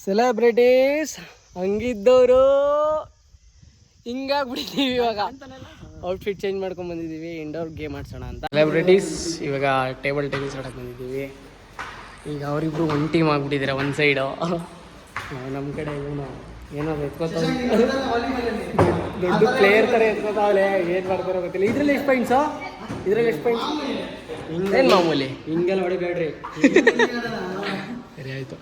Celebrities ಹಂಗಿದ್ದವರು ಹಿಂಗಾಗ್ಬಿಟ್ಟಿದ್ದೀವಿ. ಇವಾಗ outfit change ಮಾಡ್ಕೊಂಡು ಬಂದಿದ್ದೀವಿ, ಇಂಡೋರ್ ಗೇಮ್ ಆಡ್ಸೋಣ ಅಂತ. ಸೆಲೆಬ್ರಿಟೀಸ್ ಇವಾಗ ಟೇಬಲ್ ಟೆನ್ನಿಸ್ ಆಡಕ್ಕೆ ಬಂದಿದ್ದೀವಿ. ಈಗ ಅವರಿಬ್ರು ಒನ್ ಟೀಮ್ ಆಗ್ಬಿಟ್ಟಿದ್ದಾರೆ, ಒಂದು ಸೈಡು. ನಮ್ಮ ಕಡೆ ಏನೋ ಎತ್ಕೋತಾವ, ದೊಡ್ಡ ಪ್ಲೇಯರ್ ಥರ ಎತ್ಕೋತಾವಲೆ. ಏನು ಮಾಡ್ತಾರೋ ಗೊತ್ತಿಲ್ಲ. ಇದ್ರಲ್ಲಿ ಎಷ್ಟು ಪಾಯಿಂಟ್ಸು? ಹಿಂಗೇನು ಮಾಮೂಲಿ, ಹಿಂಗೆಲ್ಲ ಹೊಡಿಬೇಡ್ರಿ. ಸರಿ ಆಯಿತು.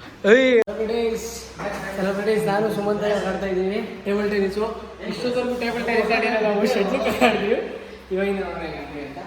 ಸೆಲೆಬ್ರಿಟೀಸ್ ನಾನು ಸುಮಂತ ಆಡ್ತಾ ಇದ್ದೀವಿ ಟೇಬಲ್ ಟೆನ್ನಿಸು. ಇಷ್ಟೊತ್ತವರೆಗೂ ಟೇಬಲ್ ಟೆನ್ನಿಸ್ ಆಡಿರೋ ನಾವು ಶೆಟ್ಲ್ ಆಡಿದ್ವಿ. ಇವಾಗಿನ ಅಂತ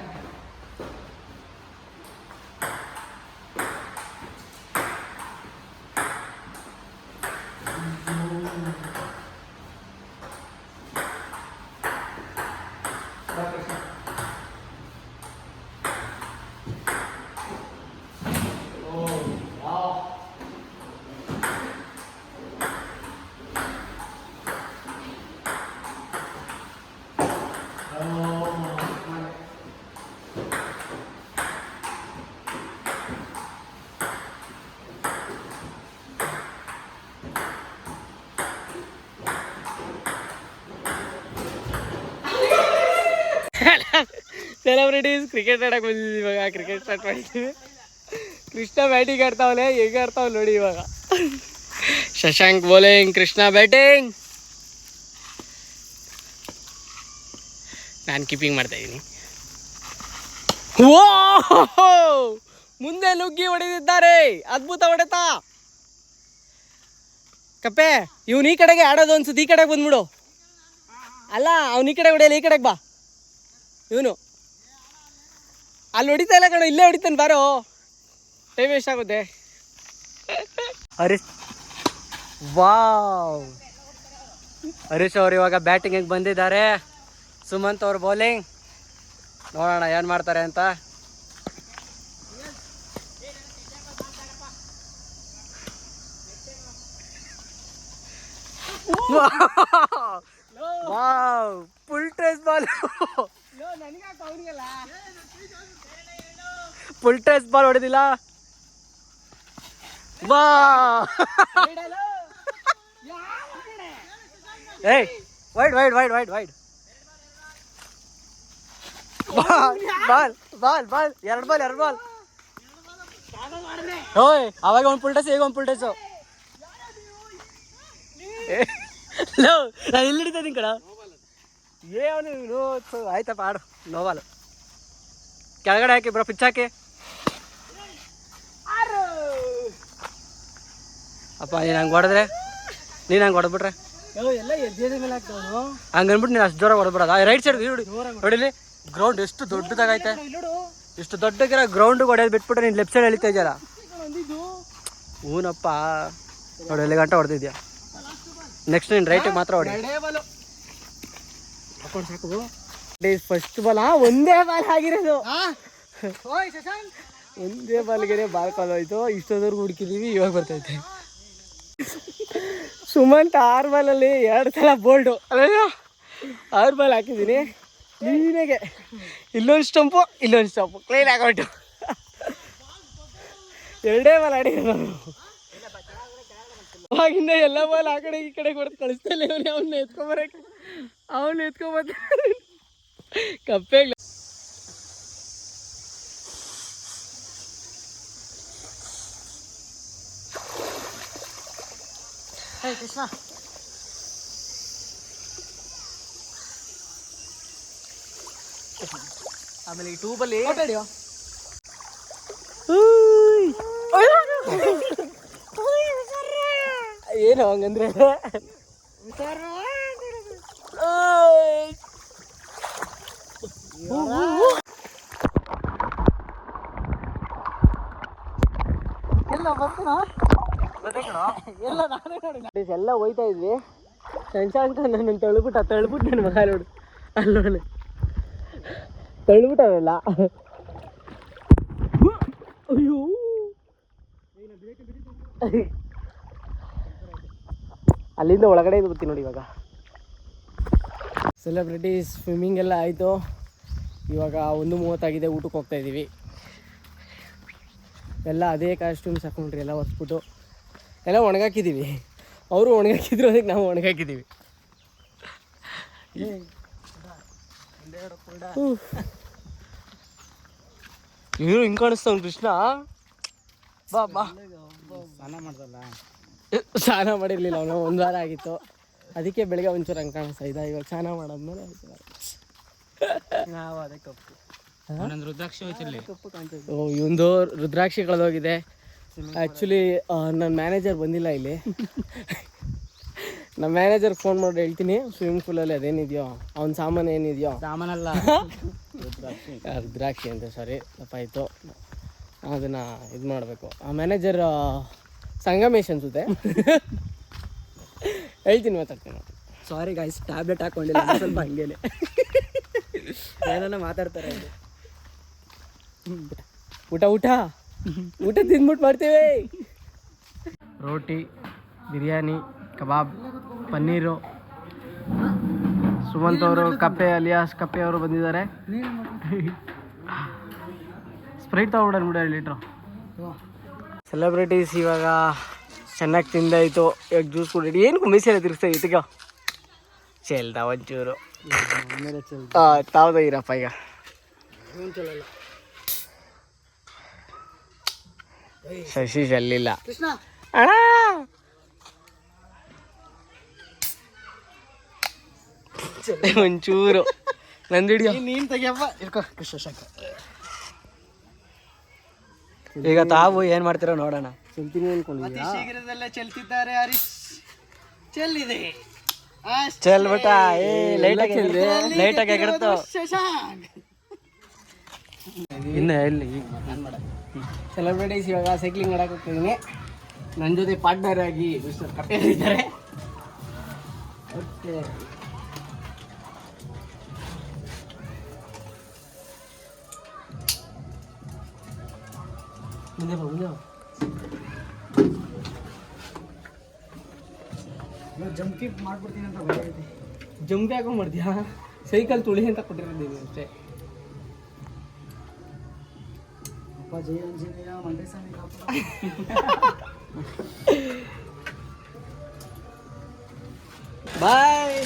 ಸೆಲೆಬ್ರಿಟೀಸ್ ಕ್ರಿಕೆಟ್ ಆಡಕ್ಕೆ ಬಂದಿದ್ದೀವಿ. ಇವಾಗ ಕ್ರಿಕೆಟ್ ಸ್ಟಾರ್ಟ್ ಮಾಡಿದ್ದೀವಿ. ಕೃಷ್ಣ ಬ್ಯಾಟಿಂಗ್ ಆಡ್ತಾವಲೆ, ಹೇಗೆ ಆಡ್ತಾವಲ್ಲ ನೋಡಿ. ಇವಾಗ ಶಶಾಂಕ್ ಬೌಲಿಂಗ್, ಕೃಷ್ಣ ಬ್ಯಾಟಿಂಗ್, ನಾನು ಕೀಪಿಂಗ್ ಮಾಡ್ತಾಯಿದ್ದೀನಿ. ಓ ಮುಂದೆ ನುಗ್ಗಿ ಹೊಡೆದಿದ್ದಾರೆ, ಅದ್ಭುತ ಹೊಡೆತ. ಕಪ್ಪೆ ಇವನು ಈ ಕಡೆಗೆ ಆಡೋದು ಅನ್ಸುತ್ತೆ, ಈ ಕಡೆಗೆ ಬಂದ್ಬಿಡು. ಅಲ್ಲ ಅವ್ನು ಈ ಕಡೆ ಹೊಡೆಯಲ್ಲ, ಈ ಕಡೆಗೆ ಬಾ. ಇವನು ಅಲ್ಲಿ ಹೊಡಿತಾ ಇಲ್ಲ ಕಣ, ಇಲ್ಲೇ ಹೊಡಿತಾನೆ ಬಾರೋ, ಟೈಮ್ ವೇಸ್ಟ್ ಆಗುತ್ತೆ. ಹರೀಶ್, ವಾವ್, ಹರೀಶ್ ಅವ್ರು ಇವಾಗ ಬ್ಯಾಟಿಂಗಿಗೆ ಬಂದಿದ್ದಾರೆ. ಸುಮಂತ್ ಅವ್ರ ಬೌಲಿಂಗ್, ನೋಡೋಣ ಏನು ಮಾಡ್ತಾರೆ ಅಂತ. Wow, full toss ball, full toss ball ಹೊಡೆದಿಲ್ಲ. ವಾ ಏಯ್ wide wide wide wide wide ball ball ball, ಎರಡು ಬಾಲ್. ಓಯ್ ಅವಾಗ ಒಂದು ಫುಲ್ ಟೆಸ್, ಈಗ ಒಂದು ಫುಲ್ ಟೆಸ್ಸು. ನಾನು ಇಲ್ಲಿ ಹಿಡಿತಾ ಕಣ. ಏನು ಆಯ್ತಪ್ಪ, ಆಡು. ನೋವಾಲು ಕೆಳಗಡೆ ಹಾಕಿ ಬ್ರೋ, ಪಿಚ್ ಹಾಕಿ. ಅಪ್ಪ ನೀನು ಹಂಗೆ ಹೊಡೆದ್ರೆ, ನೀನು ಹಂಗೆ ಹೊಡೆದ್ಬಿಟ್ರೆ ಹಂಗೆ ಅಂದ್ಬಿಟ್ಟು ನೀನು ಅಷ್ಟು ಜೋರ ಹೊಡೆದ್ಬಿಡೋದು. ರೈಟ್ ಸೈಡ್ ಹೊಡಿಲಿ. ಗ್ರೌಂಡ್ ಎಷ್ಟು ದೊಡ್ಡದಾಗೈತೆ, ಎಷ್ಟು ದೊಡ್ಡಗಿರೋ ಗ್ರೌಂಡ್ ಹೊಡೆಯೋದು ಬಿಟ್ಬಿಟ್ರೆ ನೀನು ಲೆಫ್ಟ್ ಸೈಡ್ ಎಳಿತಾ ಇದೆಯಲ್ಲ. ಹೂನಪ್ಪ ನೋಡಿ, ಎಲ್ಲಿ ಗಂಟೆ ಹೊಡೆದಿದ್ಯಾ. ನೆಕ್ಸ್ಟ್ ನೀನು ರೈಟಿಗೆ ಮಾತ್ರ ಹೊಡಿ. ಸಾಕು, ಫಸ್ಟ್ ಬಾಲ್. ಒಂದೇ ಬಾಲ್ ಆಗಿರೋದು, ಒಂದೇ ಬಾಲ್ಗೆ ಬಾಲ್ ಕಾಲ್ ಹೋಯ್ತು. ಇಷ್ಟೊಂದವರೆಗೂ ಹುಡುಕಿದೀವಿ, ಇವಾಗ ಬರ್ತೈತೆ. ಸುಮಂತ್ 6 ಬಾಲಲ್ಲಿ 2 ಸಲ ಬೋಲ್ಡು. ಅಯ್ಯೋ 6 ಬಾಲ್ ಹಾಕಿದ್ದೀನಿ ಕ್ಲೀನಾಗೆ. ಇಲ್ಲೊಂದು ಸ್ಟಂಪು, ಇಲ್ಲೊಂದು ಸ್ಟಂಪು ಕ್ಲೀನ್ ಆಗೋಯ್ತು. 2 ಬಾಲ್ ಆಡಿದ್ರು ನಾನು. ಅವಾಗಿಂದ ಎಲ್ಲ ಬಾಲ್ ಆ ಕಡೆ ಈ ಕಡೆ ಕೊಡ್ತು ಕಳಿಸ್ತಾ ಇಲ್ಲ. ಅವನ್ನ ಎತ್ಕೊಂಬರಕ್ಕೆ, ಅವನು ಎತ್ಕೊಂಬತ್ತ ಕಪ್ಪೆಗ್ಲ. ಕೃಷ್ಣ ಆಮೇಲೆ ಈ ಟ್ಯೂಬಲ್ಲಿ ಏನು ಹಂಗಂದ್ರೆ ಎಲ್ಲ ಹೋಯ್ತಾ ಇದ್ವಿ. ಶಂಶಾಂಕ ನನ್ನ ತಳ್ಬಿಟ್ಟು ನನ್ನ ಮಗ ನೋಡು, ಅಲ್ಲಿ ನೋಡಿ ತಳ್ಬಿಟ್ಟವೆಲ್ಲ. ಅಯ್ಯೋ ಅಲ್ಲಿಂದ ಒಳಗಡೆ ಇದು ಬರ್ತೀನಿ ನೋಡಿ. ಇವಾಗ ಸೆಲೆಬ್ರಿಟೀಸ್ ಸ್ವಿಮ್ಮಿಂಗ್ ಎಲ್ಲ ಆಯಿತು. ಇವಾಗ 1:30 ಊಟಕ್ಕೆ ಹೋಗ್ತಾಯಿದ್ದೀವಿ. ಎಲ್ಲ ಅದೇ ಕಾಸ್ಟ್ಯೂಮ್ಸ್ ಹಾಕೊಂಡ್ರಿ, ಎಲ್ಲ ಹೊಸ್ಬಿಟ್ಟು ಎಲ್ಲ ಒಣಗಾಕಿದ್ದೀವಿ. ಅವರು ಒಣಗಾಕಿದ್ರು, ಅದಕ್ಕೆ ನಾವು ಒಣಗಾಕಿದ್ದೀವಿ. ಇವರು ಹಿಂಗೆ ಕಾಣಿಸ್ತಾವ್ ಕೃಷ್ಣ. ಬಾ ಬಾ. ಸ್ನಾನ ಮಾಡಿರಲಿಲ್ಲ ಅವನು, 1 ವಾರ ಆಗಿತ್ತು. ಅದಕ್ಕೆ ಬೆಳಗ್ಗೆ ಒಂಚೂರು ಹಂಗೆ ಕಾಣಿಸ್ತಾ ಇದ್ದ. ಇವಾಗ ಸ್ನಾನ ಮಾಡಾದ್ಮೇಲೆ ನಾವು ಅದೇ ಕಪ್ಪು. ರುದ್ರಾಕ್ಷಿ ಓ, ಇವಂದು ರುದ್ರಾಕ್ಷಿ ಕಳೆದೋಗಿದೆ. ಆ್ಯಕ್ಚುಲಿ ನನ್ನ ಮ್ಯಾನೇಜರ್ ಬಂದಿಲ್ಲ ಇಲ್ಲಿ. ನಮ್ಮ ಮ್ಯಾನೇಜರ್ ಫೋನ್ ಮಾಡಿ ಹೇಳ್ತೀನಿ, ಸ್ವಿಮ್ಮಿಂಗ್ ಪೂಲಲ್ಲಿ ಅದೇನಿದೆಯೋ ಅವ್ನ ಸಾಮಾನು ಏನಿದೆಯೋ, ಸಾಮಾನಲ್ಲ ರುದ್ರಾಕ್ಷಿ ಅಂತ, ಸಾರಿ ತಪ್ಪಾಯಿತು, ಅದನ್ನು ಇದು ಮಾಡಬೇಕು. ಆ ಮ್ಯಾನೇಜರ್ ಸಂಗಮೇಶ್ ಅನ್ಸುತ್ತೆ. ಹೇಳ್ತೀನಿ, ಮಾತಾಡ್ತೀನಿ. ಸಾರಿ ಗಾಯ್ಸ್, ಟ್ಯಾಬ್ಲೆಟ್ ಹಾಕೊಂಡಿಲ್ಲ ಸ್ವಲ್ಪ ಹಂಗೇನೆ ಏನಾನ ಮಾತಾಡ್ತಾರೆ. ಊಟ ಊಟ ಊಟ ತಿಂದ್ಬಿಟ್ಟು ಮಾಡ್ತೀವಿ. ರೋಟಿ, ಬಿರಿಯಾನಿ, ಕಬಾಬ್, ಪನ್ನೀರು. ಸುಮಂತ್ ಅವರು, ಕಪ್ಪೆ ಅಲಿಯಾಸ್ ಕಪ್ಪೆ ಅವರು ಬಂದಿದ್ದಾರೆ. ಸ್ಪ್ರೈಟ್ ತಗೊಬಿಡೋಣ ಬಿಡ 2 ಲೀಟ್ರು. ಸೆಲೆಬ್ರಿಟೀಸ್ ಇವಾಗ ಚೆನ್ನಾಗಿ ತಿಂದಾಯಿತು. ಇವಾಗ ಜ್ಯೂಸ್ ಕುಡಿಡಿ. ಏನು ಮೀಸೆಲ್ಲ ತಿರ್ಸ್ತಾ ಇತ್ತೀಗ ಚೆಲ್ದ ಒಂಚೂರು. ತಾವ್ದ ಇರಪ್ಪ ಈಗ. ಶಶಿ ಚೆಲ್ಲಿಲ್ಲ ಅಣ್ಣ. ಒಂಚೂರು ನಂದಿಡಿಯೋ ನೀನು ತೆಗಿಯಪ್ಪ. ಈಗ ತಾವು ಏನು ಮಾಡ್ತೀರೋ ನೋಡೋಣ. ಚೆಲ್ತೀನಿ ಅನ್ಕೊಂಡಿದ್ದೆ. ಶೀಘ್ರದಲ್ಲೇ ಚೆಲ್ತಿದ್ದಾರೆ ಹರೀಶ್. ಚೆಲ್ಲಿದೆ ಚೆಲ್ಬಿಟ್ಟ. ಲೈಟಾಗಿ ಆಗಿರುತ್ತೋ ಇನ್ನು ಎಲ್ಲಿ. ಸೆಲೆಬ್ರಿಟೀಸ್ ಇವಾಗ ಸೈಕ್ಲಿಂಗ್ ಮಾಡಕ್ಕೆ ಹೋಗ್ತಿದ್ದೀನಿ. ನನ್ನ ಜೊತೆ ಪಾರ್ಟ್ನರ್ ಆಗಿ ಮಿಸ್ಟರ್ ಕಪ್ಪೆ ಇದ್ದಾರೆ. ಓಕೆ, ಮುಂದೆ ಬಾ, ಮುಂದೆ ಬಾ. ಜಂಪಿ ಮಾಡ್ಬಿಡ್ತೀನಿ ಅಂತ ಗೊತ್ತಾಗೈತಿ. ಜಂಪ್ ಯಾಕೋ ಮಾಡ್ತೀಯಾ? ಸೈಕಲ್ ತುಳಿ ಅಂತ ಕೊಟ್ಟಿರೋದೀನಿ ಅಷ್ಟೇ. ಅಪ್ಪ ಜೈ ಆಂಜನೇಯ ಮಂಡ್ಯ ಸ್ವಾಮಿ ಬಾಯ್.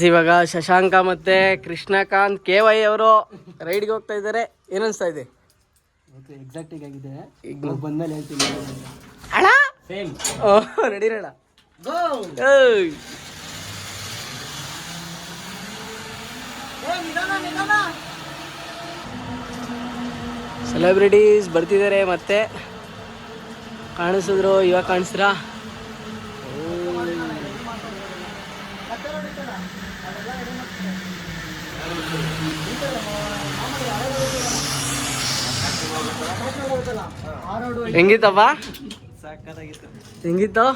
ಇವಾಗ ಶಶಾಂಕ ಮತ್ತೆ ಕೃಷ್ಣಕಾಂತ್ KY ಅವರು ರೈಡ್ಗೆ ಹೋಗ್ತಾ ಇದ್ದಾರೆ. ಏನನ್ಸ್ತಾ ಇದೆ? ಎಕ್ಸಾಕ್ಟಿಗ್ ಆಗಿದೆ. ಈಗ ಬಂದ್ಮೇಲೆ ಹೇಳ್ತೀನಿ ಅಣ್ಣ. ನಡೀರಣ್ಣ. ಸೆಲೆಬ್ರಿಟೀಸ್ ಬರ್ತಿದ್ದಾರೆ. ಮತ್ತೆ ಕಾಣಿಸಿದ್ರು, ಇವಾಗ ಕಾಣಿಸ್ತೀರಾ? ಹೆಂಗಿತ್ತಪ್ಪ? ಹೆಂಗಿತ್ತು?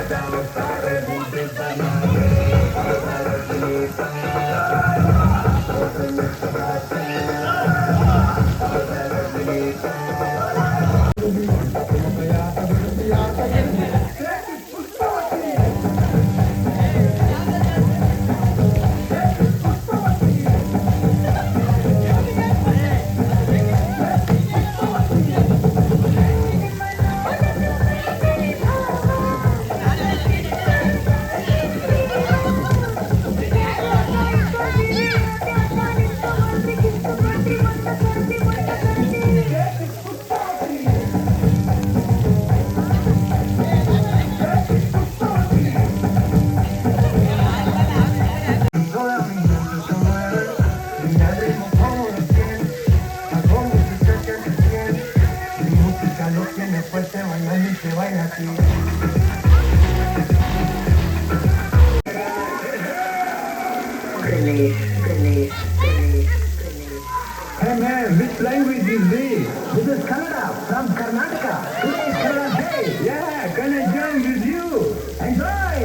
Down Hey man, which language is this? This is Kannada from Karnataka. Today is Kannada Day. Yeah, can I join with you? Enjoy!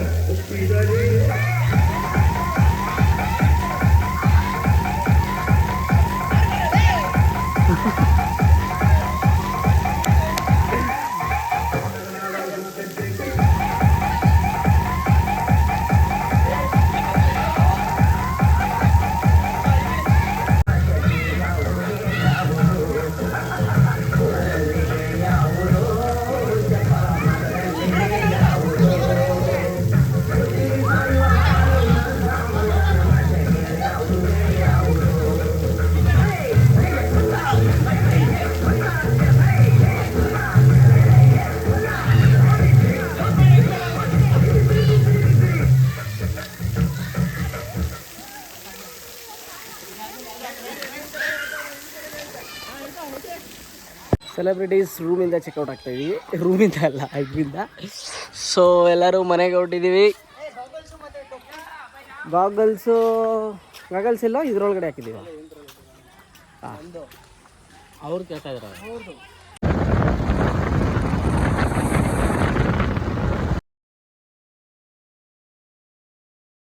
Celebrities ರೂಮಿಂದ ಚೆಕ್ಔಟ್ ಆಗ್ತಾಯಿದ್ದೀವಿ, ರೂಮಿಂದ ಅಲ್ಲ ಇದರಿಂದ. ಸೊ ಎಲ್ಲರೂ ಮನೆಗೆ ಹೊರಟಿದ್ದೀವಿ. ಗಾಗಲ್ಸ್ ಇಲ್ಲ, ಇದ್ರೊಳಗಡೆ ಹಾಕಿದ್ದೀವಿ. ಹಾಂ, ಅವ್ರು ಕೇಳ್ತಾ ಇದ್ದಾರೆ.